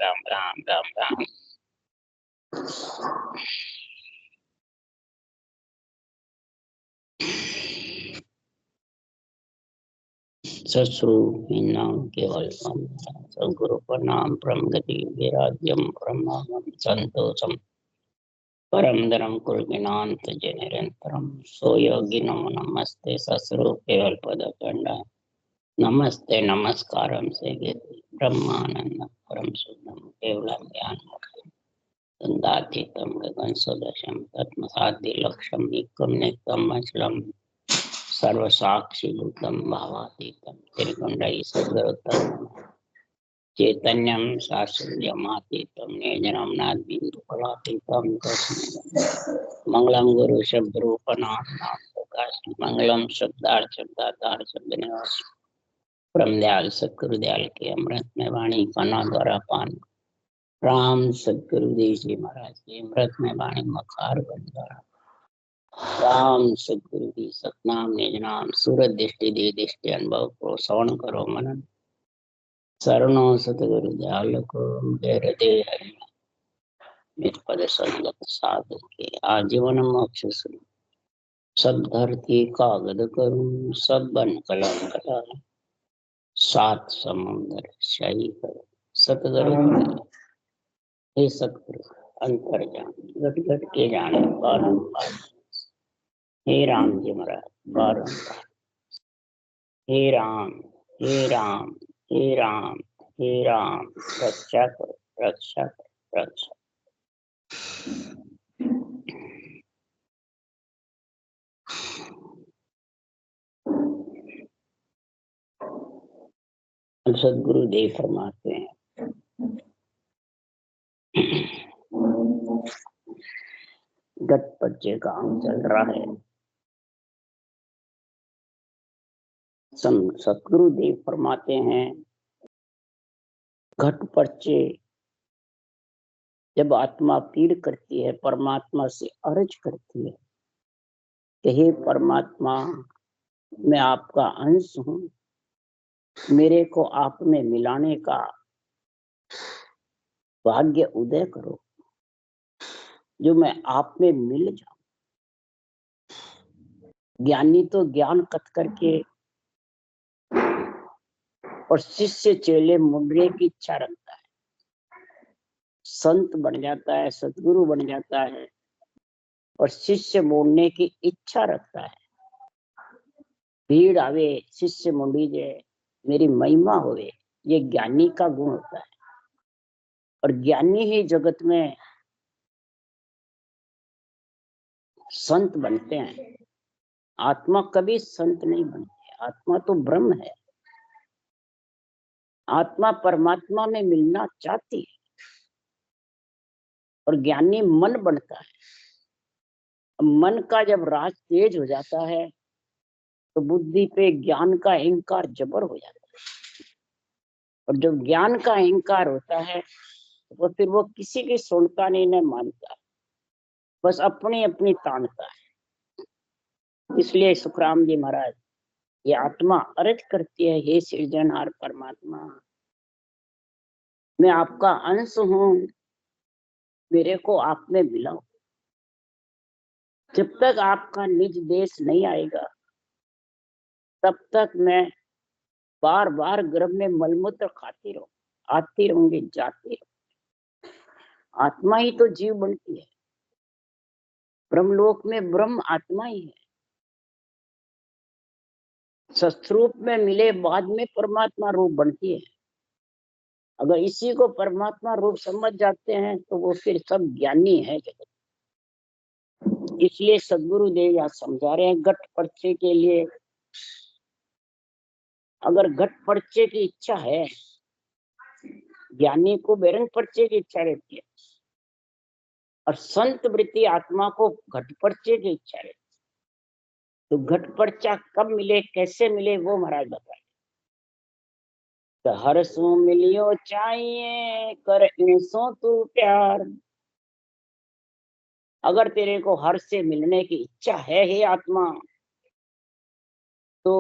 राम राम राम राम। सत्स्वरूप नाम केवल सदगुरु प्रणाम परम गति विराज्यम ब्रह्म संतोषम परम धर्म कुल ज्ञानांत जय निरंतरम सो योगी नमो नमस्ते सत्स्वरूप केवल पद खंडा नमस्ते नमस्कारम से ब्रह्मानंद परम शुद्धम केवलम ज्ञान संदातीतम गगन सदशम तत्मसादि लक्ष्यम निकम नित्यम अचलम सर्व साक्षी भूतम भावातीतम त्रिगुंडई सदगुरुतम चैतन्यम शास्त्रमातीतम निर्जनम नाद बिंदु कलातीतम मंगलम गुरु शब्द रूप नाम प्रकाश मंगलम शब्दार्थ शब्दातार शब्द निवास परमदयाल सतगुरुदयाल के अमृत में वाणी पन्ना द्वारा पान राम सतगुरुदेव जी महाराज के अमृत में वाणी मखार बन द्वारा राम सतगुरु की सतनाम निज नाम सूरत दृष्टि दे दृष्टि अनुभव को श्रवण करो मनन शरणो सतगुरु दयाल को हृदय हरि निज पद संगत साधु के आजीवन मोक्ष सुन सब धरती कागद करूं सब बन कलम कटा सात समुद्र शाही कर सतगुरु हे सतगुरु अंतर जान घट घट के जान बारंबार हे राम जी महाराज बारंबार हे राम हे राम हे राम हे राम रक्षा करो रक्षा करो रक्षा। सदगुरु देव फरमाते हैं गट पर्चे का काम चल रहा है। सतगुरु देव फरमाते हैं घट पर्चे जब आत्मा पीड़ करती है परमात्मा से अर्ज करती है कि हे परमात्मा मैं आपका अंश हूं मेरे को आप में मिलाने का भाग्य उदय करो जो मैं आप में मिल जाऊं। ज्ञानी तो ज्ञान कथ करके और शिष्य चेले मुंडरे की इच्छा रखता है संत बन जाता है सतगुरु बन जाता है और शिष्य मोड़ने की इच्छा रखता है। भीड़ आवे शिष्य मुंडी जाए मेरी महिमा होवे ये ज्ञानी का गुण होता है और ज्ञानी ही जगत में संत बनते हैं। आत्मा कभी संत नहीं बनती आत्मा तो ब्रह्म है। आत्मा परमात्मा में मिलना चाहती है और ज्ञानी मन बनता है। मन का जब राज तेज हो जाता है तो बुद्धि पे ज्ञान का अहंकार जबर हो जाता है और जब ज्ञान का अहंकार होता है तो फिर वो किसी की सुनता नहीं न मानता बस अपनी अपनी तानता है। इसलिए सुखराम जी महाराज ये आत्मा अर्ज करती है हे सृजनहार परमात्मा मैं आपका अंश हूं मेरे को आप में मिलाओ। जब तक आपका निज देश नहीं आएगा तब तक मैं बार बार गर्भ में मलमूत्र खाती रहूं आती रहूंगी जाती रहूंगी। आत्मा ही तो जीव बनती है। ब्रह्मलोक में ब्रह्म आत्मा ही है। सत्स्वरूप में मिले बाद में परमात्मा रूप बनती है। अगर इसी को परमात्मा रूप समझ जाते हैं तो वो फिर सब ज्ञानी है जगत। इसलिए सदगुरु देव यहाँ समझा रहे हैं घट पर्चे के लिए अगर घट पर्चे की इच्छा है ज्ञानी को बेरंग पर्चे की इच्छा रहती है और संत वृत्ति आत्मा को घट पर्चे की इच्छा रहती है। तो घट पर्चा कब मिले कैसे मिले वो महाराज बताए। तो हर सो मिलियो चाहिए कर सो तू प्यार। अगर तेरे को हर से मिलने की इच्छा है हे आत्मा तो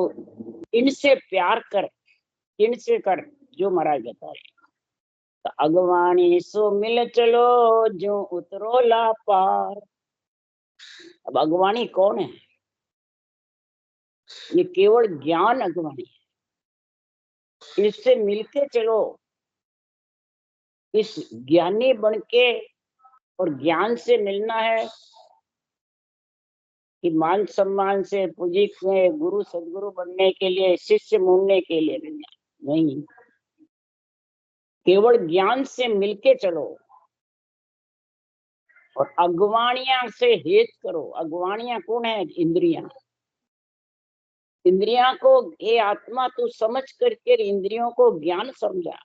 इनसे प्यार कर इनसे कर जो महाराज बता रहे। तो अगवाणी सो मिल चलो जो उतरो ला पार। अब अगवाणी कौन है? ये केवल ज्ञान अगवाणी है। इससे मिलके चलो, इस ज्ञानी बनके, और ज्ञान से मिलना है कि मान सम्मान से, पूजी से, गुरु सदगुरु बनने के लिए, शिष्य मूलने के लिए नहीं, केवल ज्ञान से मिलके चलो और अगवाणियां से हेत करो। अगवाणियां कौन है? इंद्रियां। इंद्रियां को ये आत्मा तू समझ करके इंद्रियों को ज्ञान समझा।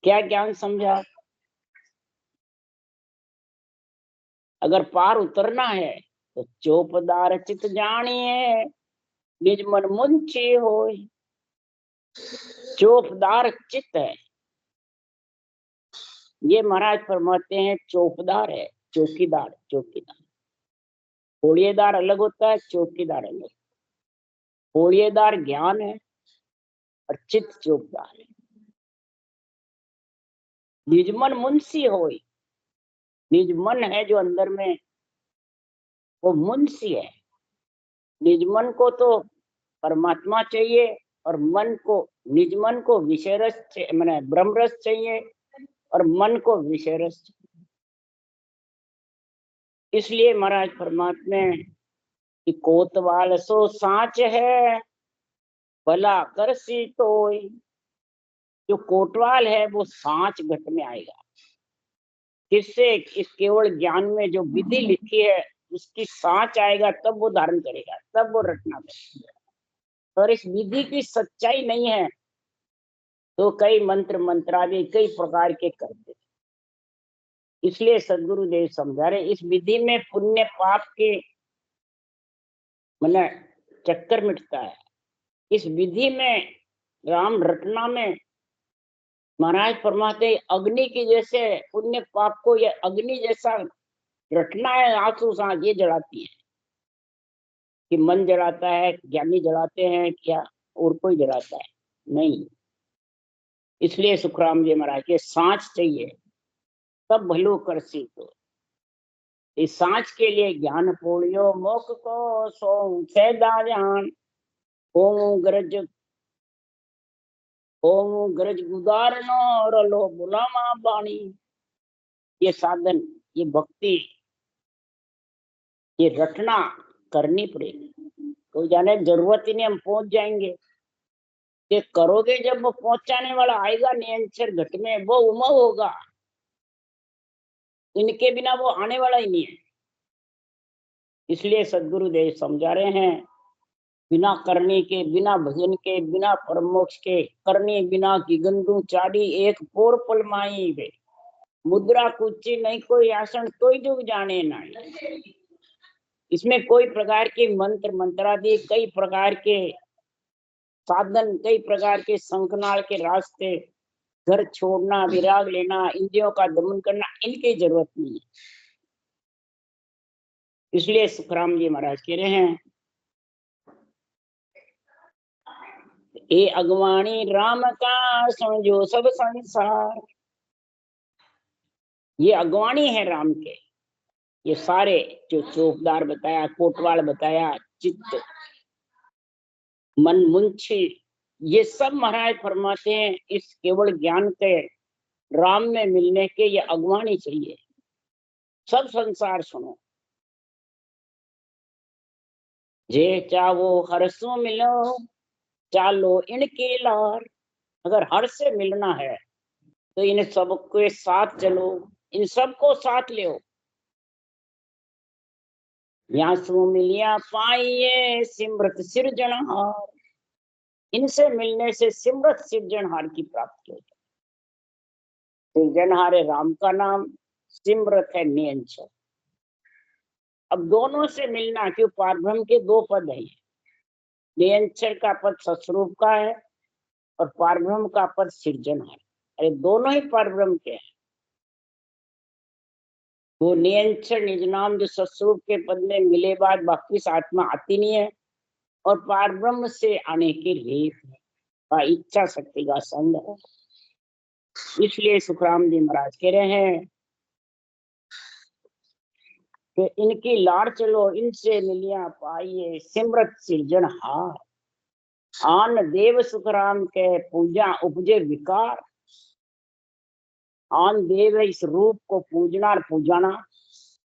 क्या ज्ञान समझा? अगर पार उतरना है तो चौपदार चित जानिए निज मन मुंची होय। चौपदार चित्त है, ये महाराज फरमाते हैं चौकीदार है। चौकीदार, चौकीदार। होड़िएदार अलग होता है, चौकीदार अलग। होड़िएदार ज्ञान है और चित्त चौकीदार है। निज मन मुंशी होय। निज मन है जो अंदर में, वो मुंशी है। निज मन को तो परमात्मा चाहिए, और मन को, निज मन को विषय रस, मैंने ब्रह्म रस चाहिए, और मन को विषय रस चाहिए। इसलिए महाराज परमात्मा कि कोतवाल सो साच है भला कर सी तोय। जो कोतवाल है वो सांच घट में आएगा। किससे? इस केवल ज्ञान में जो विधि लिखी है उसकी सांच आएगा, तब वो धारण करेगा, तब वो रटना करेगा। और इस विधि की सच्चाई नहीं है तो कई मंत्र मंत्रादि कई प्रकार के करते। इसलिए सदगुरु देव समझा रहे, इस विधि में पुण्य पाप के मतलब चक्कर मिटता है। इस विधि में राम रटना में महाराज फरमाते अग्नि की जैसे पुण्य पाप को, ये अग्नि जैसा रटना है। आंसू सांस ये जलाती है कि मन जलाता है, ज्ञानी जलाते हैं क्या, और कोई जलाता है नहीं। इसलिए सुखराम जी महाराज के सांच चाहिए तब भलो कर सी तो। इस सांच के लिए ज्ञान पोड़ियो मोक को सो सैदा जान। ओम गरज, ओम गरज गुदारनो रलो बुलामा बाणी। ये साधन, ये भक्ति, ये रटना करनी पड़ेगी। तो जाने जरूरत ही नहीं, हम पहुंच जाएंगे। ये करोगे जब वो पहुंचाने वाला आएगा नियंत्रण घट में, वो उमंग होगा। इनके बिना वो आने वाला ही नहीं है। इसलिए सदगुरु देव समझा रहे हैं, बिना करने के, बिना भजन के, बिना परम मोक्ष के, करने बिना की गंदू चाड़ी एक पोर पल माई वे। मुद्रा कुची नहीं कोई आसन कोई जो जाने ना। इसमें कोई प्रकार के मंत्र मंत्रादि, कई प्रकार के साधन, कई प्रकार के शंखनाल के रास्ते, घर छोड़ना, विराग लेना, इंद्रियों का दमन करना, इनकी जरूरत नहीं है। इसलिए सुखराम जी महाराज कह रहे हैं, ए अगवाणी राम का समझो सब संसार। ये अगवाणी है राम के। ये सारे जो चौकदार बताया, कोटवाल बताया, चित्त, मन मुंशी, ये सब महाराज फरमाते हैं इस केवल ज्ञान के राम में मिलने के ये अगवानी चाहिए। सब संसार सुनो, जे चाहो हर्षों मिलो चालो इनके लार। अगर हर्ष से मिलना है तो इन सबके साथ चलो, इन सबको साथ ले। यहाँ सो मिलिया पाइये सिमरत सिरजनहार। इनसे मिलने से सिमरत सिरजनहार की प्राप्ति होती है। सिरजनहार राम का नाम, सिमरत है नियंत्रण। अब दोनों से मिलना, क्यों? पारब्रह्म के दो पद है। नियंत्रण का पद सस्वरूप का है और पारब्रह्म का पद सिरजनहार। अरे दोनों ही पारब्रह्म के हैं। वो नियंत्रण निज नाम जो सस्वरूप के पद में मिले बाद वापिस आत्मा आती नहीं है, और पारब्रह्म से आने की रेत है, इच्छा शक्ति का संग है। इसलिए सुखराम जी महाराज कह रहे हैं कि इनकी लाड़ चलो, इनसे मिलिया पाइए सिमरत सिरजनहार। आन देव सुखराम के पूजा उपजे विकार। आन देव इस रूप को पूजना और पूजाना,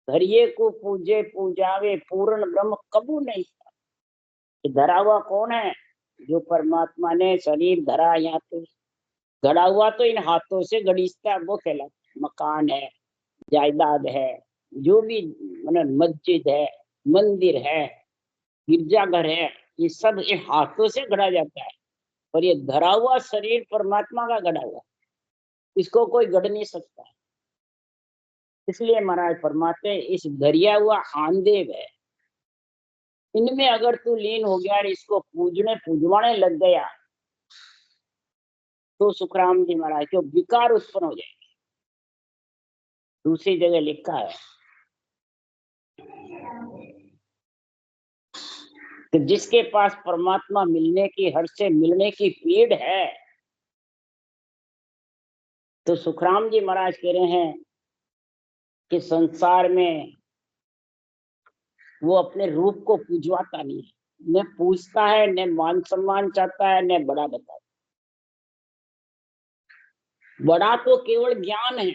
धरिये को पूजे पूजावे पूर्ण ब्रह्म कबू नहीं। धरा हुआ कौन है? जो परमात्मा ने शरीर धरा, यहाँ पे गड़ा हुआ तो इन हाथों से गड़ीसता, वो कहलाता। मकान है, जायदाद है, जो भी मतलब मस्जिद है, मंदिर है, गिरजाघर है, ये सब इन हाथों से गढ़ा जाता है। और ये धरा हुआ शरीर परमात्मा का गढ़ा हुआ, इसको कोई गढ़ नहीं सकता। इसलिए महाराज फरमाते इस धरिया हुआ आंदेव है, इनमें अगर तू लीन हो गया और इसको पूजने पूजवाने लग गया तो सुखराम जी महाराज क्यों विकार उत्पन्न हो जाएंगे। दूसरी जगह लिखा है कि जिसके पास परमात्मा मिलने की, हर से मिलने की पीड़ है, तो सुखराम जी महाराज कह रहे हैं कि संसार में वो अपने रूप को पूजवाता नहीं है, न पूछता है, न मान सम्मान चाहता है, न बड़ा बताता। बड़ा तो केवल ज्ञान है,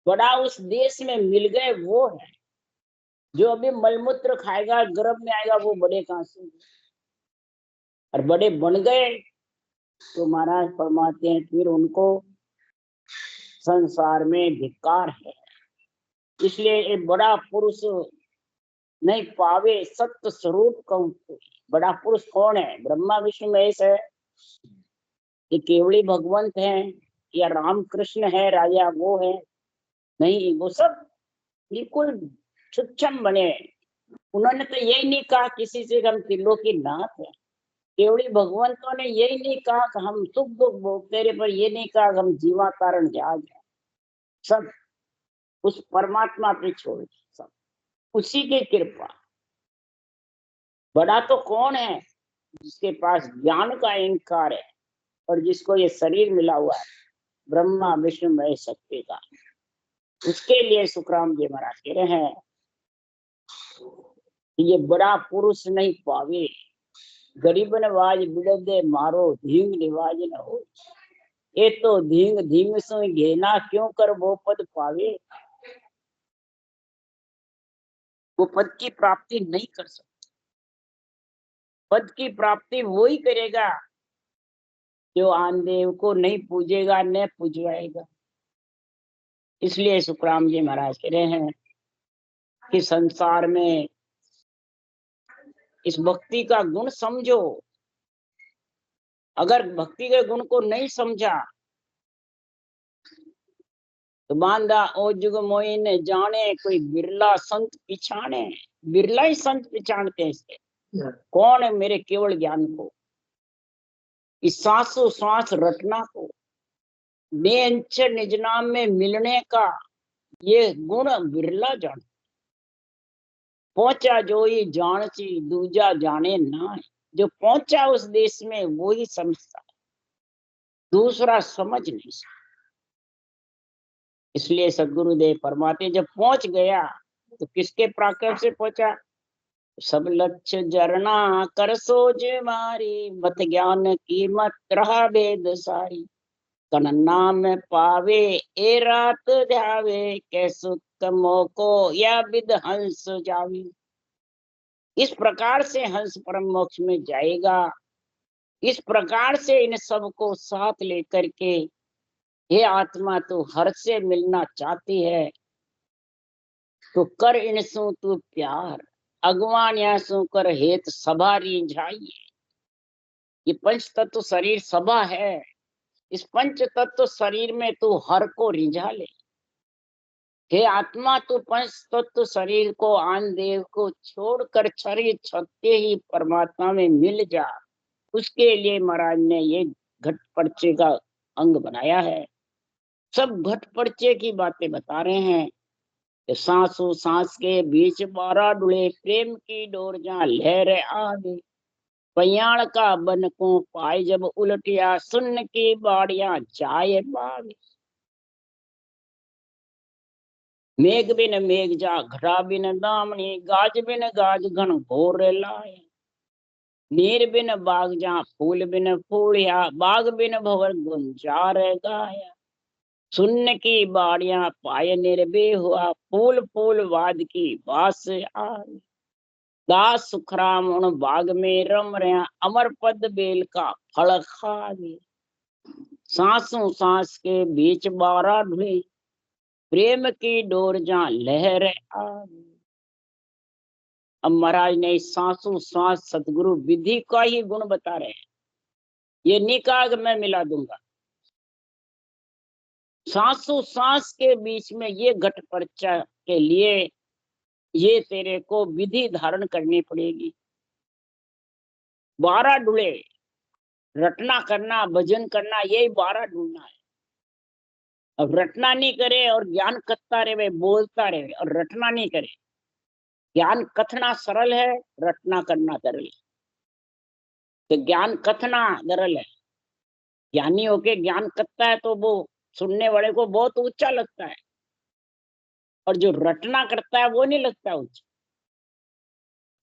बड़ा उस देश में मिल गए वो है। जो अभी मलमूत्र खाएगा, गर्भ में आएगा, वो बड़े कहां से? और बड़े बन गए तो महाराज फरमाते हैं फिर उनको संसार में धिक्कार है। इसलिए एक बड़ा पुरुष नहीं पावे सत्य स्वरूप कहूं। बड़ा पुरुष कौन है? ब्रह्मा विष्णु महेश है, ये केवली भगवंत है, या राम कृष्ण है राजा, वो है? नहीं, वो सब बिल्कुल सूक्ष्म बने। उन्होंने तो यही नहीं कहा किसी से हम त्रिलोकी नाथ है। केवली भगवंतों ने यही नहीं कहा कि हम सुख दुख भोगते रहे, पर ये नहीं कहा कि हम जीवा कारण जहाज है। सब उस परमात्मा पे छोड़, सब उसी की कृपा। बड़ा तो कौन है? जिसके पास ज्ञान का अहंकार है और जिसको ये शरीर मिला हुआ है, ब्रह्मा विष्णु महेश शक्ति का। उसके लिए सुखराम जी महाराज कह रहे हैं कि ये बड़ा पुरुष नहीं पावे, गरीब नवाज बिड़दे मारो धींग निवाज न हो। ये तो धींग धींग सो घेना क्यों कर वो पद पावे। वो पद की प्राप्ति नहीं कर सकता। पद की प्राप्ति वो ही करेगा जो आनदेव को नहीं पूजेगा, न पूजवाएगा। इसलिए सुखराम जी महाराज कह रहे हैं कि संसार में इस भक्ति का गुण समझो। अगर भक्ति के गुण को नहीं समझा तो बांधा ओ जुग मोई ने जाने, कोई बिरला संत पिछाने। बिरला ही संत पिछाड़ते हैं इसके। कौन है? मेरे केवल ज्ञान को, इस सांसों सांस रटना को, बेअंच निज नाम में मिलने का, ये गुण बिरला जान। पहुंचा जो ही जानची दूजा जाने ना। जो पहुंचा उस देश में वो ही समझता है, दूसरा समझ नहीं सकता। इसलिए सदगुरुदेव फरमाते जब पहुंच गया तो किसके प्राकट से पहुंचा? सब लक्ष्य जरना कर सोच मारी, मत ज्ञान की मत रहा वेद सारी। कन नाम पावे ए रात ध्यावे, कैसु तमो को या विद हंस जावी। इस प्रकार से हंस परम मोक्ष में जाएगा। इस प्रकार से इन सबको साथ लेकर के, हे आत्मा तू हर से मिलना चाहती है तो कर इनसु तू प्यार, अगवान यासु कर हेत सभा रिझाइए। ये पंच तत्व शरीर सभा है, इस पंच तत्व शरीर में तू हर को रिझा ले। हे आत्मा तू पंच तत्व शरीर को, आन देव को छोड़कर शरीर छत्ते ही परमात्मा में मिल जा। उसके लिए महाराज ने ये घट पर्चे का अंग बनाया है। सब घट पर्चे की बातें बता रहे हैं। सांसों सांस के बीच 12 डुले, प्रेम की डोर जहां लहर आवे। पयाण का बन को पाए जब उलटिया, सुन की बाड़ियां जाए बाग। मेघ बिन मेघ जा घटा बिन दामनी, गाज बिन गाज घन घोर लाए। नीर बिन बाग जा फूल बिन फूलिया, बाग बिन भवर गुंजार गाया। सुन्न की बाड़ियां पाए निर्भय हुआ, फूल फूल वाद की बास आई। दास सुखराम उन बाग में रम रहा, अमर पद बेल का फल खा गए। सांसों सांस के बीच बारा ढुई, प्रेम की डोर जा लहर आ गई। अब महाराज ने सांसों सांस सतगुरु विधि का ही गुण बता रहे हैं। ये नहीं कहा कि मैं मिला दूंगा। सांसों सांस के बीच में ये घट पर्चा के लिए ये तेरे को विधि धारण करनी पड़ेगी। 12 ढूले, रटना करना, भजन करना, यही 12 ढूंढना है। अब रटना नहीं करे और ज्ञान कथता रहे, बोलता रहे और रटना नहीं करे। ज्ञान कथना सरल है, रटना करना सरल है। तो ज्ञान कथना सरल है, ज्ञानी होके ज्ञान कथता है तो वो सुनने वाले को बहुत ऊंचा लगता है, और जो रटना करता है वो नहीं लगता ऊंचा।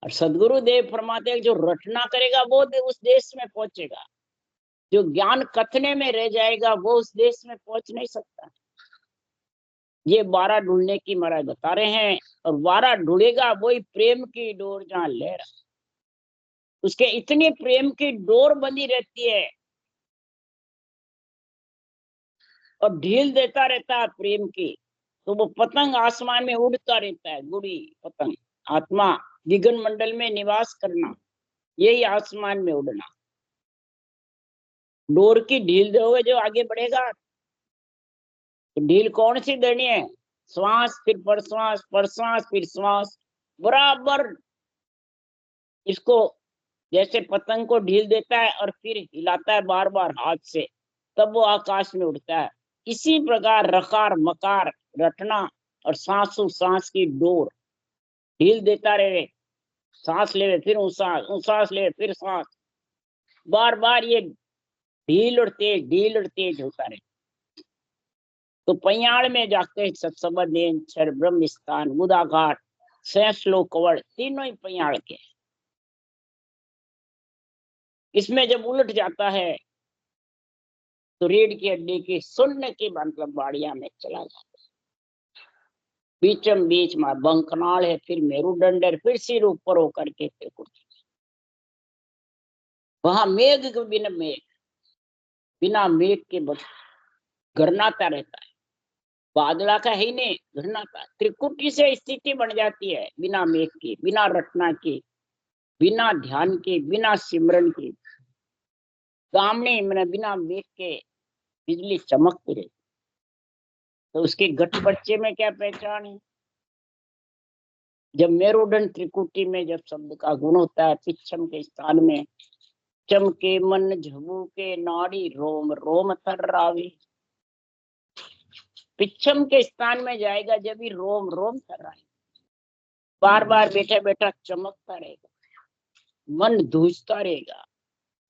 और सदगुरु देव फरमाते हैं जो रटना करेगा वो उस देश में पहुंचेगा, जो ज्ञान कथने में रह जाएगा वो उस देश में पहुंच नहीं सकता। ये 12 ढूंढने की महाराज बता रहे हैं, और 12 ढूंढेगा वही प्रेम की डोर जहां ले रहा, उसके इतनी प्रेम की डोर बंधी रहती है और ढील देता रहता है प्रेम की, तो वो पतंग आसमान में उड़ता रहता है। गुड़ी पतंग, आत्मा दिगन मंडल में निवास करना, यही आसमान में उड़ना। डोर की ढील दोगे जो आगे बढ़ेगा। तो ढील कौन सी देनी है? श्वास फिर प्रश्वास, प्रश्वास फिर श्वास, बराबर इसको जैसे पतंग को ढील देता है और फिर हिलाता है बार बार हाथ से, तब वो आकाश में उड़ता है। इसी प्रकार रकार मकार रटना और सांसों सांस की डोर ढील देता रहे, सांस ले फिर सांस ले फिर सांस, बार बार ये ढील और तेज होता रहे। तो पयाड़ में जाके सत्सबद क्षर ब्रह्म स्थान मुदा घाट श्लोक कवड़ तीनों ही पयाड़ के। इसमें जब उलट जाता है तो रीढ़ की हड्डी की सुन्न की मतलब बाड़िया में चला जाता है। बीचम बीच में बंकनाल है, फिर मेरुदंड है, फिर सिर ऊपर होकर के फिर कुछ वहां मेघ के बिना मेघ के गरनाता रहता है। बादला का ही नहीं, गरनाता त्रिकुटी से स्थिति बन जाती है, बिना मेघ की, बिना रटना की, बिना ध्यान के, बिना सिमरन के। सामने मैंने बिना मेघ के बिजली चमकती रही, तो उसके घट बच्चे में क्या पहचान है? जब मेरुदंड त्रिकुटी में जब शब्द का गुण होता है, पिछम के स्थान में चमके मन झबू के नाड़ी रोम रोम थर्रावे। पिछम के स्थान में जाएगा जब भी रोम रोम थर्राए, बार बार बैठा बैठा चमकता रहेगा, मन धूजता रहेगा,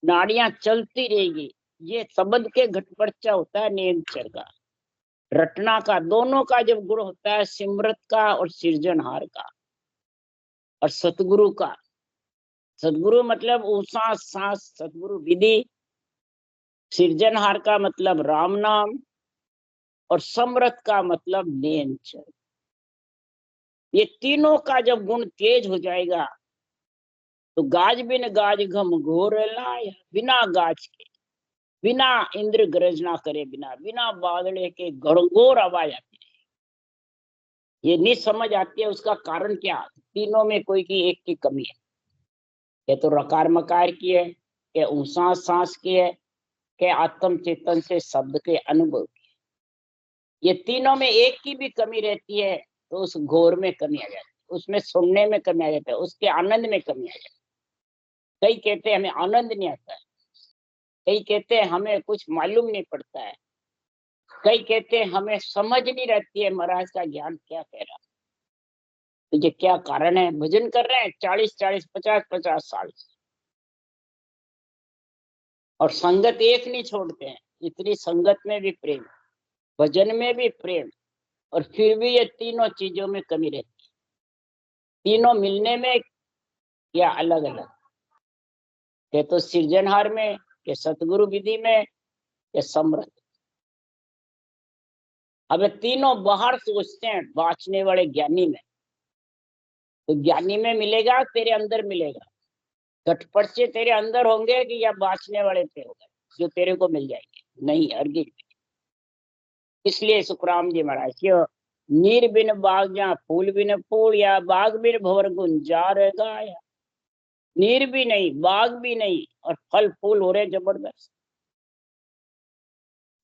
नाड़ियां चलती रहेगी। ये शब्द के घट पर्चा होता है नियंत्रण का, रटना का, दोनों का जब गुण होता है, सिमरत का और सृजनहार का और सतगुरु का। सतगुरु मतलब ऊंचा सांस सतगुरु विधि, सृजनहार का मतलब राम नाम, और समरथ का मतलब नियंत्रण। ये तीनों का जब गुण तेज हो जाएगा तो गाज बिन गाज घम घोर लाया, बिना गाज के, बिना इंद्र गर्जना करे, बिना बिना बादले के घोर आवाज आती है। ये नहीं समझ आती है उसका कारण क्या, तीनों में कोई की एक की कमी है। ये तो रकार मकार की है, ये ऊंसा सांस की है, के आत्म चेतन से शब्द के अनुभव की। ये तीनों में एक की भी कमी रहती है तो उस घोर में कमी आ जाती है, उसमें सुनने में कमी आ जाता है, उसके आनंद में कमी आ जाती है। कई कहते हैं हमें आनंद नहीं आता है, कई कहते हैं हमें कुछ मालूम नहीं पड़ता है, कई कहते हैं हमें समझ नहीं रहती है महाराज का ज्ञान क्या कह रहा। तो ये क्या कारण है? भजन कर रहे हैं 40-40, 50-50 साल से, और संगत एक नहीं छोड़ते हैं, इतनी संगत में भी प्रेम, भजन में भी प्रेम, और फिर भी ये तीनों चीजों में कमी रहती है। तीनों मिलने में या अलग अलग, ये तो सृजनहार में, या सतगुरु विधि में, या समृत। अब तीनों बाहर सोचते हैं बाँचने वाले ज्ञानी में, तो ज्ञानी में मिलेगा तेरे अंदर मिलेगा, घटपट से तेरे अंदर होंगे कि या बाँचने वाले पे होगा जो तेरे को मिल जाएंगे, नहीं अर्गी। इसलिए सुखराम जी महाराज क्यों, नीर बिन बाग या फूल बिन फूल, या बाग बिन भंवर गुंजार गाया। नीर भी नहीं, बाग भी नहीं, और फल फूल हो रहे जबरदस्त।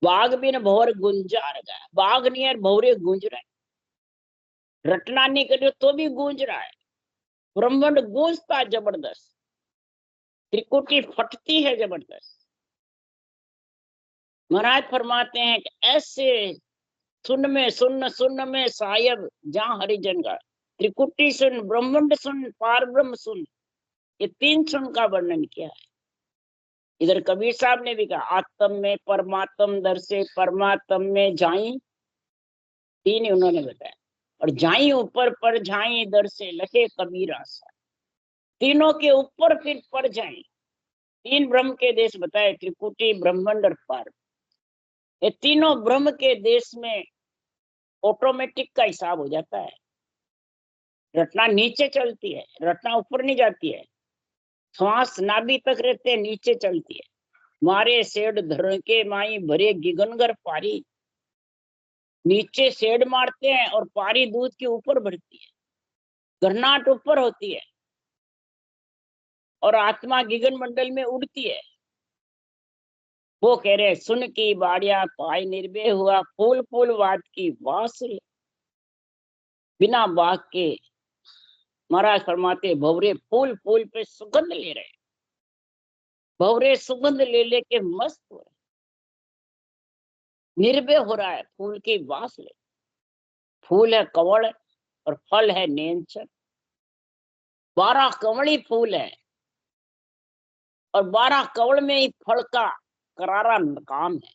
बाग बिन भंवर गुंजार गाया, बाग नहीं है, भंवरे गूंज रहे, रटना नहीं करे तो भी गूंज रहा है, ब्रह्मांड गूंजता जबरदस्त, त्रिकुटी फटती है जबरदस्त। महाराज फरमाते हैं कि ऐसे सुन में सायब जहां हरिजन का, त्रिकुटी सुन, ब्रह्मांड सुन, पार ब्रह्म सुन, ये तीन सुन का वर्णन किया है। इधर कबीर साहब ने भी कहा, आत्म में परमात्म दर्शे, परमात्म में जाई, तीन ही उन्होंने बताया, और जाई ऊपर पर जाई दर से लखे कबीर आशा। तीनों के ऊपर फिर पर जाए, तीन ब्रह्म के देश बताए, त्रिकुटी, ब्रह्मांड और पार। ये तीनों ब्रह्म के देश में ऑटोमेटिक का हिसाब हो जाता है। रटना नीचे चलती है, रटना ऊपर नहीं जाती है। श्वास नाभि तक रहते हैं, नीचे चलती है। मारे सेड धर के माई भरे गिगनगर पारी, नीचे सेड मारते हैं और पारी दूध के ऊपर बढ़ती है, गर्नाट ऊपर होती है, और आत्मा गिगन मंडल में उड़ती है। वो कह रहे सुन की बाड़िया पाई निर्भय हुआ, फूल फूल वाद की वास, बिना बाग के महाराज फरमाते भवरे फूल फूल पे सुगंध ले रहे, भवरे सुगंध ले लेके मस्त हो रहे, निर्भय हो रहा है, फूल की वास ले। फूल है कंवड़ और फल है नेंचर, 12 कंवड़ी फूल है, और 12 कंवड़ में ही फल का करारा काम है,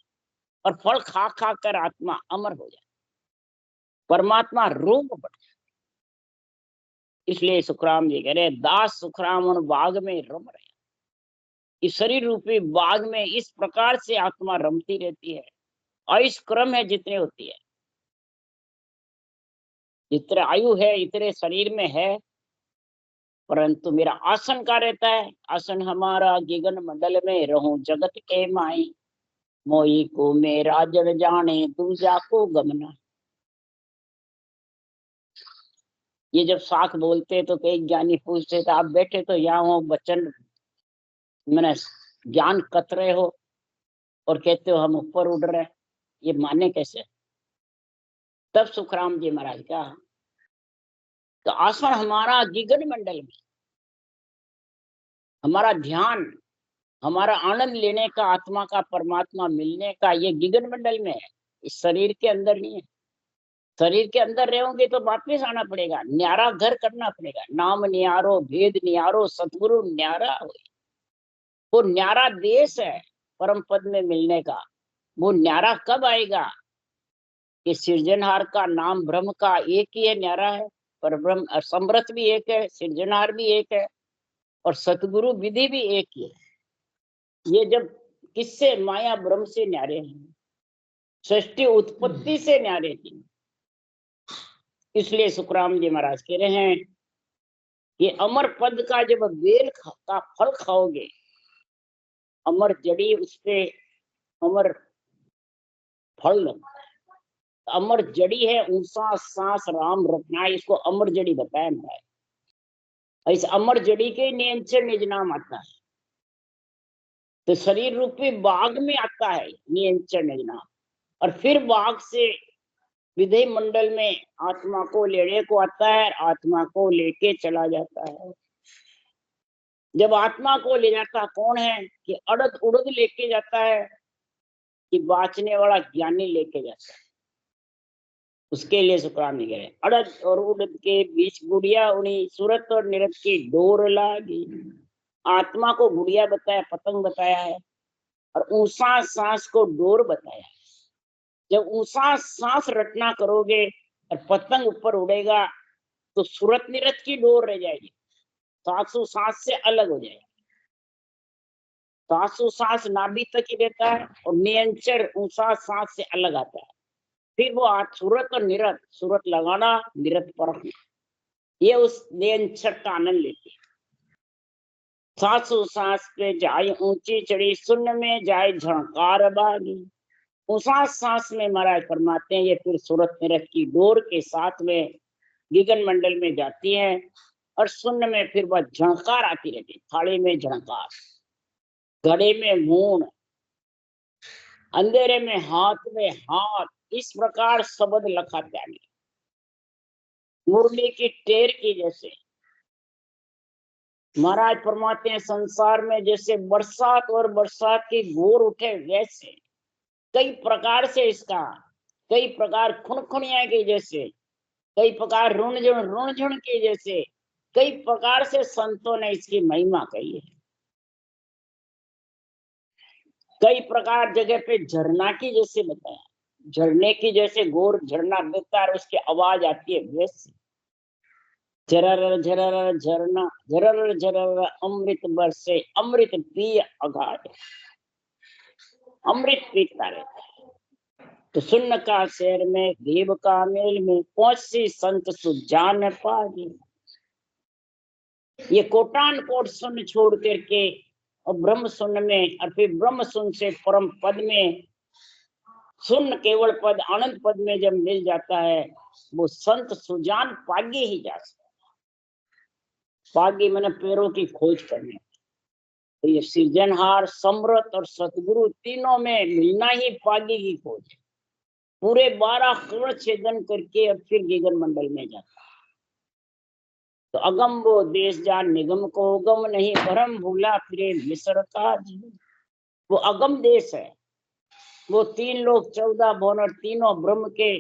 और फल खा खा कर आत्मा अमर हो जाए, परमात्मा रूप बढ़ जाए। इसलिए सुखराम जी कह रहे, दास सुखराम उन बाग में रम रहे, इस शरीर रूपी बाग में इस प्रकार से आत्मा रमती रहती है। आयुष क्रम है जितने होती है, जितने आयु है इतने शरीर में है, परंतु मेरा आसन का रहता है, आसन हमारा गिगन मंडल में रहूं जगत के माई, मोई को मेरा जन जाने दूजा को गमना। ये जब साख बोलते तो कई ज्ञानी पूछते थे, आप बैठे तो यहाँ हो, बचन मैंने ज्ञान कत रहे हो और कहते हो हम ऊपर उड़ रहे हैं, ये माने कैसे? तब सुखराम जी महाराज का तो आसन हमारा गिगन मंडल में, हमारा ध्यान, हमारा आनंद लेने का, आत्मा का परमात्मा मिलने का, ये गिगन मंडल में है, इस शरीर के अंदर नहीं है। शरीर के अंदर रहोगे तो वापिस आना पड़ेगा, न्यारा घर करना पड़ेगा, नाम न्यारो भेद न्यारो सतगुरु न्यारा हो। वो न्यारा देश है परम पद में मिलने का। वो न्यारा कब आएगा कि सृजनहार का नाम ब्रह्म का एक ही है, न्यारा है, पर ब्रह्म समृत भी एक है, सृजनहार भी एक है, और सतगुरु विधि भी एक ही है। ये जब किससे, माया ब्रह्म से न्यारे हैं, सृष्टि उत्पत्ति से न्यारे थी। इसलिए सुखराम जी महाराज कह रहे हैं कि अमर पद का जब बेल का फल खाओगे, अमर जड़ी उसपे अमर फल लगता है। अमर जड़ी है ऊंचा सांस राम रत्ना, इसको अमर जड़ी बताया है। इस अमर जड़ी के नियंत्रण निज नाम आता है, तो शरीर रूपी बाग में आता है नियंत्रण निज नाम, और फिर बाग से विधेय मंडल में आत्मा को लेने को आता है, आत्मा को लेके चला जाता है। जब आत्मा को ले जाता कौन है कि अड़द उड़द लेके जाता है, कि बाँचने वाला ज्ञानी लेके जाता है। उसके लिए सुखराम जी कह रहे, अड़द और उड़द के बीच गुड़िया उड़ी, सूरत और निरत की डोर लागी। आत्मा को गुड़िया बताया, पतंग बताया है, और ऊंचा सांस को डोर बताया। जब ऊंचा सांस रटना करोगे और पतंग ऊपर उड़ेगा तो सूरत निरत की डोर रह जाएगी, सांसों सांस से अलग हो जाएगा। सांसों सांस नाभि तक ही रहता है और नियंचर ऊंचा सांस से अलग आता है। फिर वो सूरत और निरत, सूरत लगाना निरत परखना, ये उस नियंचर का आनंद लेती है। सांसों सांस पे जाए ऊंची चढ़ी, शून्य में जाए झंकार बागी। ऊंचा सांस में महाराज फरमाते हैं ये फिर सूरत निरत की डोर के साथ में गगन मंडल में जाती है और शून्य में फिर वह झंकार आती रहती है। थाली में झंकार, घड़े में मून, अंधेरे में हाथ में हाथ, इस प्रकार शब्द लखाते आगे मुरली की टेर की जैसे। महाराज फरमाते हैं संसार में जैसे बरसात और बरसात की घोर उठे वैसे कई प्रकार से इसका, कई प्रकार खुनखुनिया के जैसे, कई प्रकार रुणझुण के जैसे, कई प्रकार से संतों ने इसकी महिमा कही है। कई प्रकार जगह पे झरना की जैसे बताया, झरने की जैसे घोर झरना बहता है उसकी आवाज आती है वैसे। झरर झरर झरना, झरर झरर अमृत बरसे, अमृत पिय अगाध, अमृत पीता रहता है। तो सुन्न का शहर में देव का मेल में पहुंची संत सुजान पागी। ये कोटान कोट सुन छोड़ करके और ब्रह्म सुन में और फिर ब्रह्म सुन से परम पद में, सुन केवल पद आनंद पद में जब मिल जाता है वो संत सुजान पागी ही जा सकता। पागी मैंने पैरों की खोज करने। तो ये सृजनहार, समृत और सतगुरु तीनों में मिलना ही पागी की खोज। पूरे 12 कर्ण छेदन करके अब फिर गगन मंडल में जाता है। तो अगम वो देश जान निगम को गम नहीं, भरम भूला फिरे मिस्र का जी। वो अगम देश है, वो 3 लोक 14 भुवन और तीनों ब्रह्म के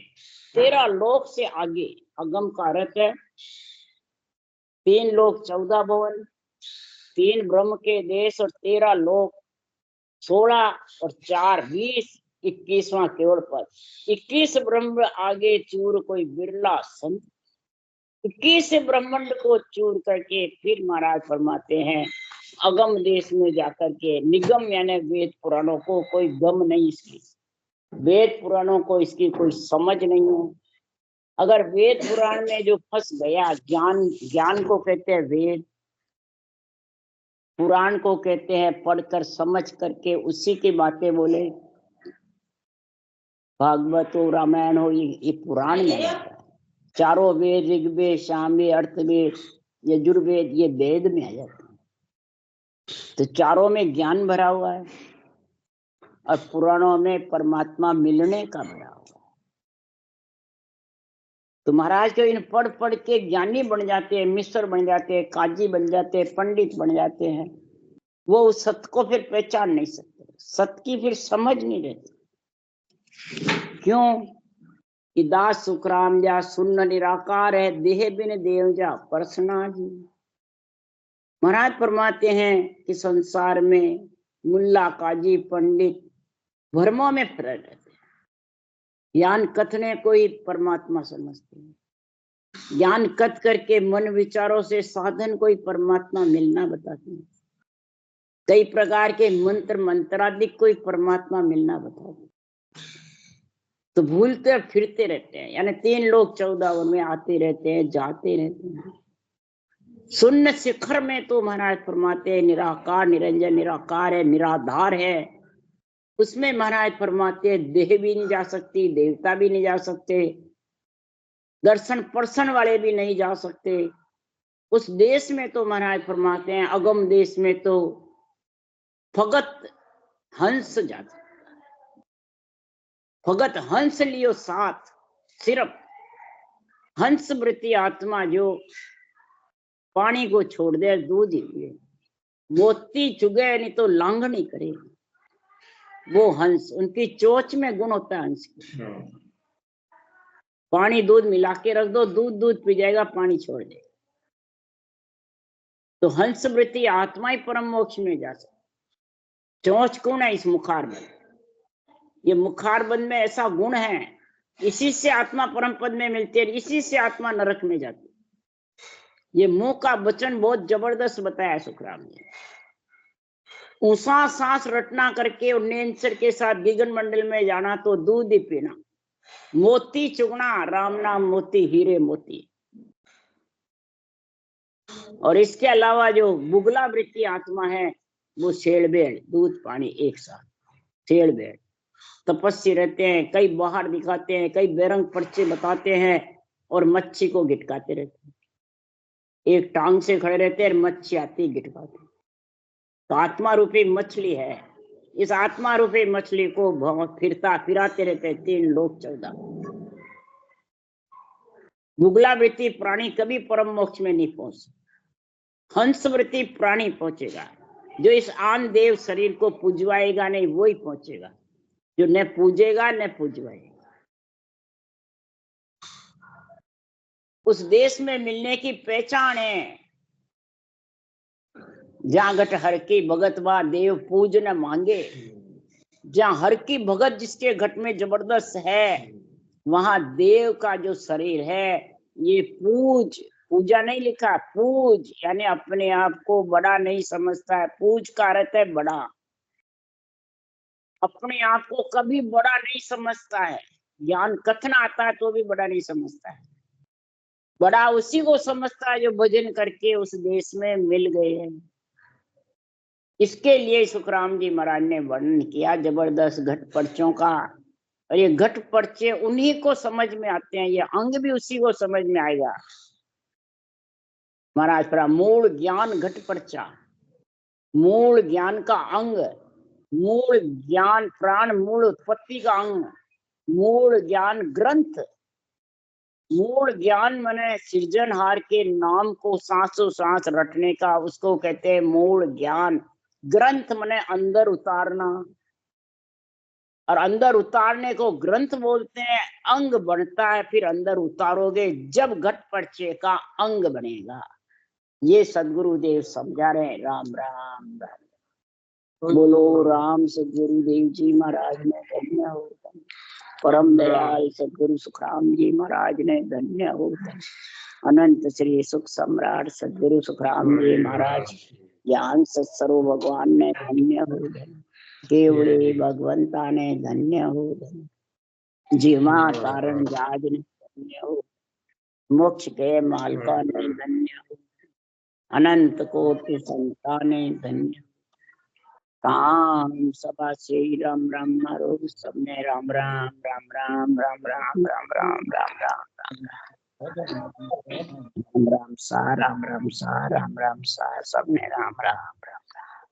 13 लोक से आगे। अगम का अर्थ है 3 लोक 14 भुवन, 3 ब्रह्म के देश और 13 लोक, 16 और 4 20, 21वां केवल पद। 21 ब्रह्म आगे चूर कोई बिरला संत, 21 ब्रह्मांड को चूर करके फिर महाराज फरमाते हैं अगम देश में जाकर के निगम यानी वेद पुराणों को कोई गम नहीं, इसकी वेद पुराणों को इसकी कोई समझ नहीं है। अगर वेद पुराण में जो फंस गया, ज्ञान, ज्ञान को कहते हैं वेद, पुराण को कहते हैं पढ़कर समझ करके उसी की बातें बोले। भागवत हो, रामायण हो, ये पुराण में आता है। चारों वेद, ऋग्वेद, सामवेद, अर्थवेद, यजुर्वेद, ये वेद में आ जाते हैं। तो चारों में ज्ञान भरा हुआ है और पुराणों में परमात्मा मिलने का भरा हुआ है। तो महाराज को इन पढ़ पढ़ के ज्ञानी बन जाते हैं, मिश्र बन जाते हैं, काजी बन जाते हैं, पंडित बन जाते हैं। वो उस सत्य को फिर पहचान नहीं सकते, सत्य की फिर समझ नहीं रहती। क्यों कि दास सुखराम जा सुन्न निराकार है, देह बिन देव जा परसना जी। महाराज फरमाते हैं कि संसार में मुल्ला, काजी, पंडित भ्रमों में फिर रहते हैं। ज्ञान कथने को ही परमात्मा समझते हैं, ज्ञान कथ करके मन विचारों से साधन को ही परमात्मा मिलना बताते हैं। कई प्रकार के मंत्र मंत्रादिक को ही परमात्मा मिलना बताते हैं। तो भूलते फिरते रहते हैं, यानी 3 लोग 14 में आते रहते हैं, जाते रहते हैं। शून्य शिखर में तो महाराज फरमाते हैं निराकार, निरंजन, निराकार है, निराधार है। उसमें महाराज फरमाते हैं देह भी नहीं जा सकती, देवता भी नहीं जा सकते, दर्शन पर्सन वाले भी नहीं जा सकते। उस देश में तो महाराज फरमाते हैं अगम देश में तो भगत हंस जाता है। भगत हंस लियो साथ, सिर्फ हंस वृत्ति आत्मा जो पानी को छोड़ दे, दूध ही पिए, मोती चुगे नहीं तो लांग नहीं करे, वो हंस, उनकी चोंच में गुण होता है हंस की। पानी दूध मिला के रख दो, दूध दूध पी जाएगा, पानी छोड़ देगा। तो हंस वृत्ति आत्मा ही परम मोक्ष में जा सकती। चोंच कौन है? इस मुखारबंद। ये मुखारबंद में ऐसा गुण है, इसी से आत्मा परम पद में मिलती है, इसी से आत्मा नरक में जाती है। ये मुंह का वचन बहुत जबरदस्त बताया सुखराम जी। ऊंचा सांस रटना करके और नेंसर के साथ दिगन मंडल में जाना तो दूध ही पीना, मोती चुगना, राम नाम मोती हीरे मोती। और इसके अलावा जो बुगला वृत्ति आत्मा है वो शेड़बेड़, दूध पानी एक साथ। शेड़बेड़ तपस्वी रहते हैं, कई बाहर दिखाते हैं, कई बेरंग पर्चे बताते हैं और मच्छी को गिटकाते रहते हैं। एक टांग से खड़े रहते हैं, मच्छी आती गिटकाते। तो आत्मा रूपी मछली है, इस आत्मा रूपी मछली को फिराते रहते हैं 3 लोक 14। बुगला वृत्ति प्राणी कभी परम मोक्ष में नहीं पहुंच। हंस वृत्ति प्राणी पहुंचेगा, जो इस आन देव शरीर को पूजवाएगा नहीं वही पहुंचेगा, जो न पूजेगा न पूजवाएगा। उस देश में मिलने की पहचान है जहां घट हर की भगत वा देव पूज न मांगे। जहां हर की भगत जिसके घट में जबरदस्त है, वहां देव का जो शरीर है ये पूजा नहीं लिखा, पूज यानी अपने आप को बड़ा नहीं समझता है। पूज का अर्थ है बड़ा, अपने आप को कभी बड़ा नहीं समझता है। ज्ञान कथन आता है तो भी बड़ा नहीं समझता है। बड़ा उसी को समझता है जो भजन करके उस देश में मिल गए हैं। इसके लिए सुखराम जी महाराज ने वर्णन किया जबरदस्त घट पर्चों का। और ये घट पर्चे उन्हीं को समझ में आते हैं, ये अंग भी उसी को समझ में आएगा। महाराज पर मूल ज्ञान घट पर्चा, मूल ज्ञान का अंग, मूल ज्ञान प्राण, मूल उत्पत्ति का अंग, मूल ज्ञान ग्रंथ। मूल ज्ञान माने सृजनहार के नाम को सांसों सांस रटने का, उसको कहते हैं मूल ज्ञान। ग्रंथ माने अंदर उतारना, और अंदर उतारने को ग्रंथ बोलते हैं। अंग बनता है, फिर अंदर उतारोगे जब घट पर्चे का अंग बनेगा। ये सदगुरुदेव समझा रहे। राम राम राम। बोलो राम सदगुरुदेव जी महाराज ने धन्य हो। परम दयाल सदगुरु सुखराम जी महाराज ने धन्य हो। अनंत श्री सुख सम्राट सदगुरु सुखराम जी महाराज ज्ञान सत्सरो भगवान ने धन्य हो। केवड़े भगवंता ने धन्य हो। जीवा कारण जाज ने धन्य हो। मोक्ष के मालका ने धन्य हो। अनंत कोटि संता ने धन्य। काम सभा से राम राम मारो सबने राम राम राम राम राम राम राम राम राम राम राम राम सा राम राम सा राम राम सा सबने राम राम राम राम।